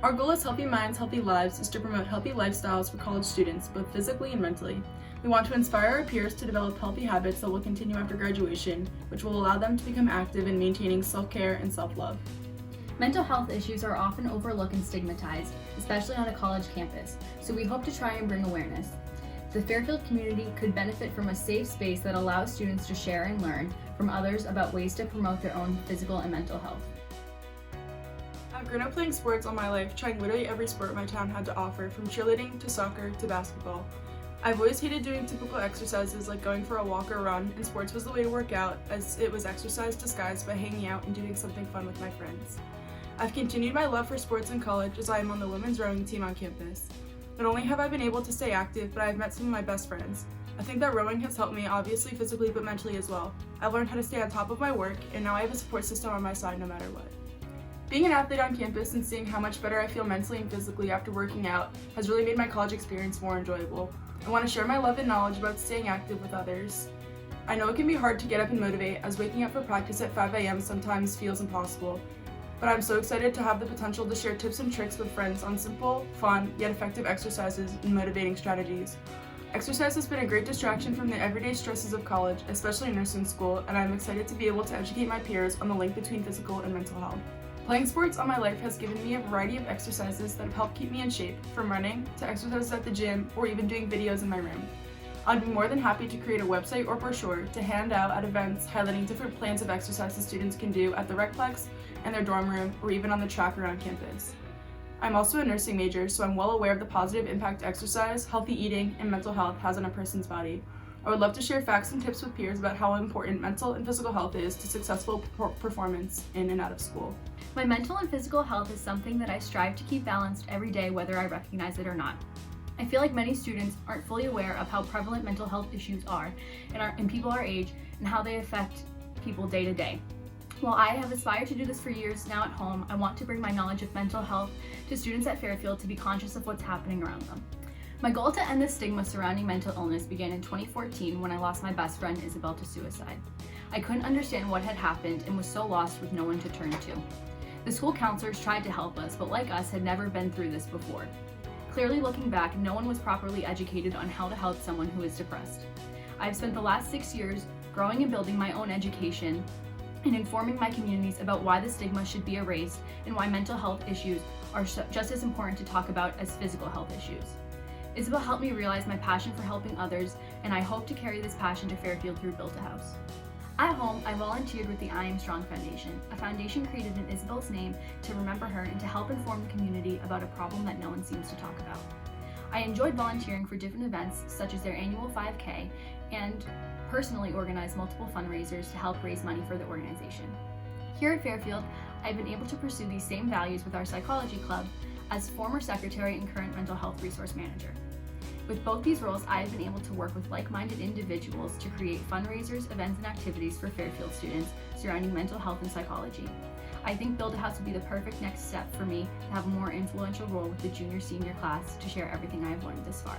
Our goal as Healthy Minds, Healthy Lives is to promote healthy lifestyles for college students, both physically and mentally. We want to inspire our peers to develop healthy habits that will continue after graduation, which will allow them to become active in maintaining self-care and self-love. Mental health issues are often overlooked and stigmatized, especially on a college campus, so we hope to try and bring awareness. The Fairfield community could benefit from a safe space that allows students to share and learn from others about ways to promote their own physical and mental health. I've grown up playing sports all my life, trying literally every sport my town had to offer, from cheerleading to soccer to basketball. I've always hated doing typical exercises like going for a walk or run, and sports was the way to work out, as it was exercise disguised by hanging out and doing something fun with my friends. I've continued my love for sports in college, as I am on the women's rowing team on campus. Not only have I been able to stay active, but I've met some of my best friends. I think that rowing has helped me, obviously physically but mentally as well. I've learned how to stay on top of my work, and now I have a support system on my side no matter what. Being an athlete on campus and seeing how much better I feel mentally and physically after working out has really made my college experience more enjoyable. I want to share my love and knowledge about staying active with others. I know it can be hard to get up and motivate, as waking up for practice at 5 a.m. sometimes feels impossible, but I'm so excited to have the potential to share tips and tricks with friends on simple, fun, yet effective exercises and motivating strategies. Exercise has been a great distraction from the everyday stresses of college, especially nursing school, and I'm excited to be able to educate my peers on the link between physical and mental health. Playing sports all my life has given me a variety of exercises that have helped keep me in shape, from running to exercises at the gym or even doing videos in my room. I'd be more than happy to create a website or brochure to hand out at events highlighting different plans of exercises students can do at the Recplex, in their dorm room, or even on the track around campus. I'm also a nursing major, so I'm well aware of the positive impact exercise, healthy eating, and mental health has on a person's body. I would love to share facts and tips with peers about how important mental and physical health is to successful performance in and out of school. My mental and physical health is something that I strive to keep balanced every day, whether I recognize it or not. I feel like many students aren't fully aware of how prevalent mental health issues are in people our age and how they affect people day to day. While I have aspired to do this for years now at home, I want to bring my knowledge of mental health to students at Fairfield to be conscious of what's happening around them. My goal to end the stigma surrounding mental illness began in 2014 when I lost my best friend Isabel to suicide. I couldn't understand what had happened and was so lost with no one to turn to. The school counselors tried to help us, but like us, had never been through this before. Clearly looking back, no one was properly educated on how to help someone who is depressed. I've spent the last 6 years growing and building my own education and informing my communities about why the stigma should be erased and why mental health issues are just as important to talk about as physical health issues. Isabel helped me realize my passion for helping others, and I hope to carry this passion to Fairfield through Build a House. At home, I volunteered with the I Am Strong Foundation, a foundation created in Isabel's name to remember her and to help inform the community about a problem that no one seems to talk about. I enjoyed volunteering for different events, such as their annual 5K, and personally organized multiple fundraisers to help raise money for the organization. Here at Fairfield, I've been able to pursue these same values with our psychology club as former secretary and current mental health resource manager. With both these roles, I have been able to work with like-minded individuals to create fundraisers, events, and activities for Fairfield students surrounding mental health and psychology. I think Build a House would be the perfect next step for me to have a more influential role with the junior-senior class to share everything I have learned this far.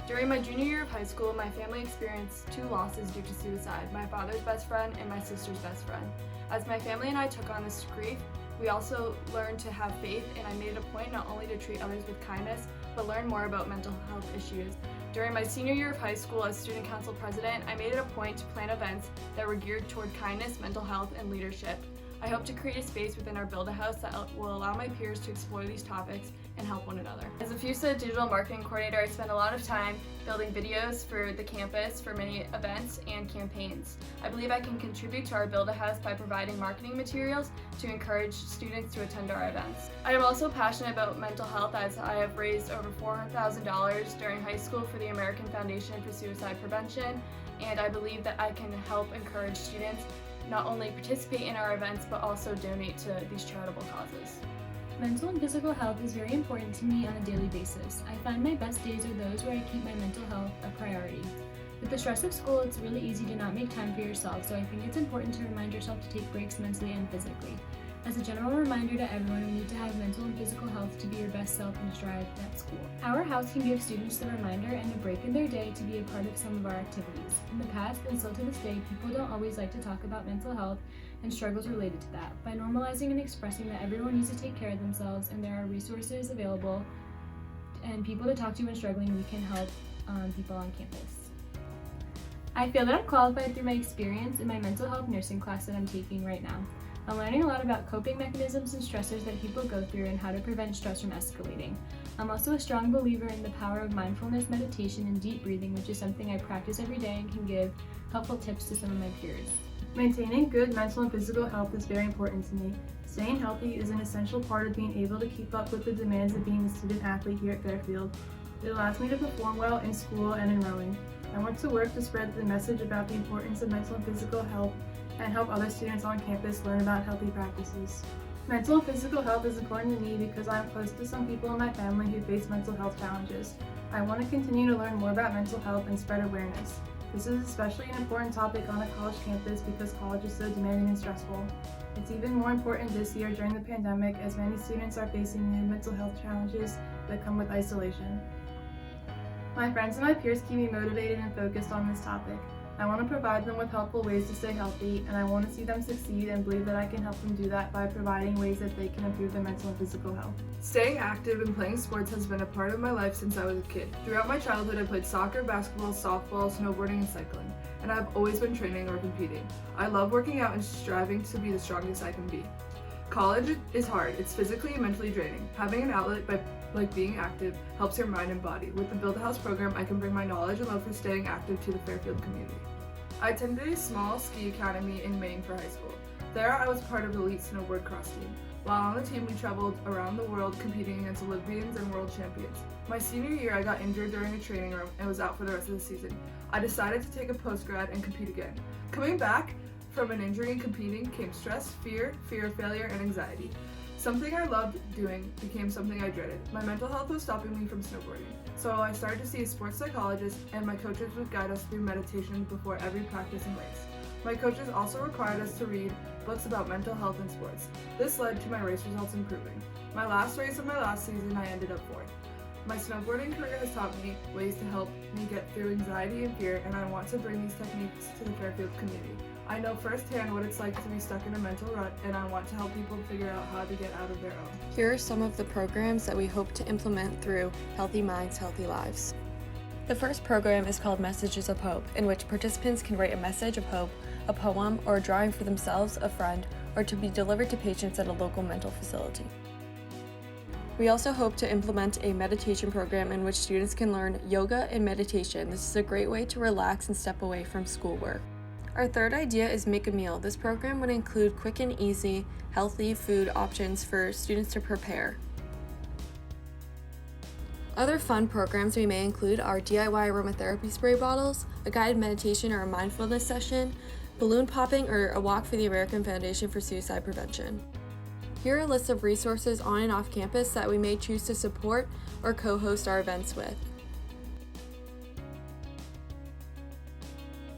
During my junior year of high school, my family experienced 2 losses due to suicide, my father's best friend and my sister's best friend. As my family and I took on this grief, we also learned to have faith, and I made it a point not only to treat others with kindness, but learn more about mental health issues. During my senior year of high school as student council president, I made it a point to plan events that were geared toward kindness, mental health, and leadership. I hope to create a space within our Build a House that will allow my peers to explore these topics and help one another. As a FUSA digital marketing coordinator, I spend a lot of time building videos for the campus for many events and campaigns. I believe I can contribute to our Build a House by providing marketing materials to encourage students to attend our events. I am also passionate about mental health, as I have raised over $400,000 during high school for the American Foundation for Suicide Prevention, and I believe that I can help encourage students not only participate in our events, but also donate to these charitable causes. Mental and physical health is very important to me on a daily basis. I find my best days are those where I keep my mental health a priority. With the stress of school, it's really easy to not make time for yourself, so I think it's important to remind yourself to take breaks mentally and physically. As a general reminder to everyone, we need to have mental and physical health to be your best self and strive at school. Our house can give students the reminder and a break in their day to be a part of some of our activities. In the past, and still to this day, people don't always like to talk about mental health and struggles related to that. By normalizing and expressing that everyone needs to take care of themselves and there are resources available and people to talk to when struggling, we can help people on campus. I feel that I'm qualified through my experience in my mental health nursing class that I'm taking right now. I'm learning a lot about coping mechanisms and stressors that people go through and how to prevent stress from escalating. I'm also a strong believer in the power of mindfulness, meditation, and deep breathing, which is something I practice every day and can give helpful tips to some of my peers. Maintaining good mental and physical health is very important to me. Staying healthy is an essential part of being able to keep up with the demands of being a student athlete here at Fairfield. It allows me to perform well in school and in rowing. I want to work to spread the message about the importance of mental and physical health and help other students on campus learn about healthy practices. Mental and physical health is important to me because I am close to some people in my family who face mental health challenges. I want to continue to learn more about mental health and spread awareness. This is especially an important topic on a college campus because college is so demanding and stressful. It's even more important this year during the pandemic as many students are facing new mental health challenges that come with isolation. My friends and my peers keep me motivated and focused on this topic. I want to provide them with helpful ways to stay healthy, and I want to see them succeed and believe that I can help them do that by providing ways that they can improve their mental and physical health. Staying active and playing sports has been a part of my life since I was a kid. Throughout my childhood, I played soccer, basketball, softball, snowboarding, and cycling, and I've always been training or competing. I love working out and striving to be the strongest I can be. College is hard. It's physically and mentally draining. Having an outlet like being active helps your mind and body. With the Build a House program, I can bring my knowledge and love for staying active to the Fairfield community. I attended a small ski academy in Maine for high school. There, I was part of the elite snowboard cross team. While on the team, we traveled around the world competing against Olympians and world champions. My senior year, I got injured during a training room and was out for the rest of the season. I decided to take a post-grad and compete again. Coming back from an injury and competing came stress, fear of failure, and anxiety. Something I loved doing became something I dreaded. My mental health was stopping me from snowboarding. So I started to see a sports psychologist, and my coaches would guide us through meditation before every practice and race. My coaches also required us to read books about mental health and sports. This led to my race results improving. My last race of my last season, I ended up fourth. My snowboarding career has taught me ways to help me get through anxiety and fear, and I want to bring these techniques to the Fairfield community. I know firsthand what it's like to be stuck in a mental rut, and I want to help people figure out how to get out of their own. Here are some of the programs that we hope to implement through Healthy Minds, Healthy Lives. The first program is called Messages of Hope, in which participants can write a message of hope, a poem, or a drawing for themselves, a friend, or to be delivered to patients at a local mental facility. We also hope to implement a meditation program in which students can learn yoga and meditation. This is a great way to relax and step away from schoolwork. Our third idea is Make a Meal. This program would include quick and easy, healthy food options for students to prepare. Other fun programs we may include are DIY aromatherapy spray bottles, a guided meditation or a mindfulness session, balloon popping, or a walk for the American Foundation for Suicide Prevention. Here are a list of resources on and off campus that we may choose to support or co-host our events with.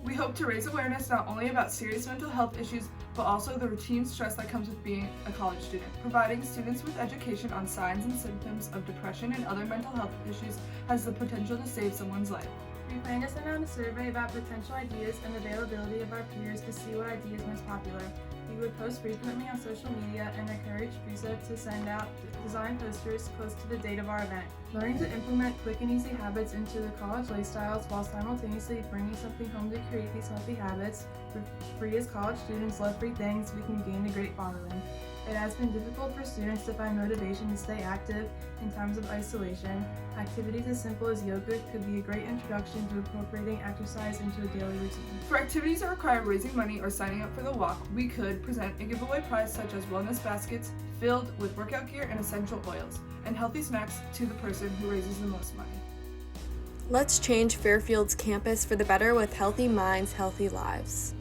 We hope to raise awareness not only about serious mental health issues, but also the routine stress that comes with being a college student. Providing students with education on signs and symptoms of depression and other mental health issues has the potential to save someone's life. We plan to send out a survey about potential ideas and availability of our peers to see what idea is most popular. We would post frequently on social media and encourage PRESA to send out design posters close to the date of our event. Learning to implement quick and easy habits into the college lifestyles while simultaneously bringing something home to create these healthy habits. For free as college students love free things, we can gain a great following. It has been difficult for students to find motivation to stay active in times of isolation. Activities as simple as yoga could be a great introduction to incorporating exercise into a daily routine. For activities that require raising money or signing up for the walk, we could present a giveaway prize such as wellness baskets filled with workout gear and essential oils, and healthy snacks to the person who raises the most money. Let's change Fairfield's campus for the better with Healthy Minds, Healthy Lives.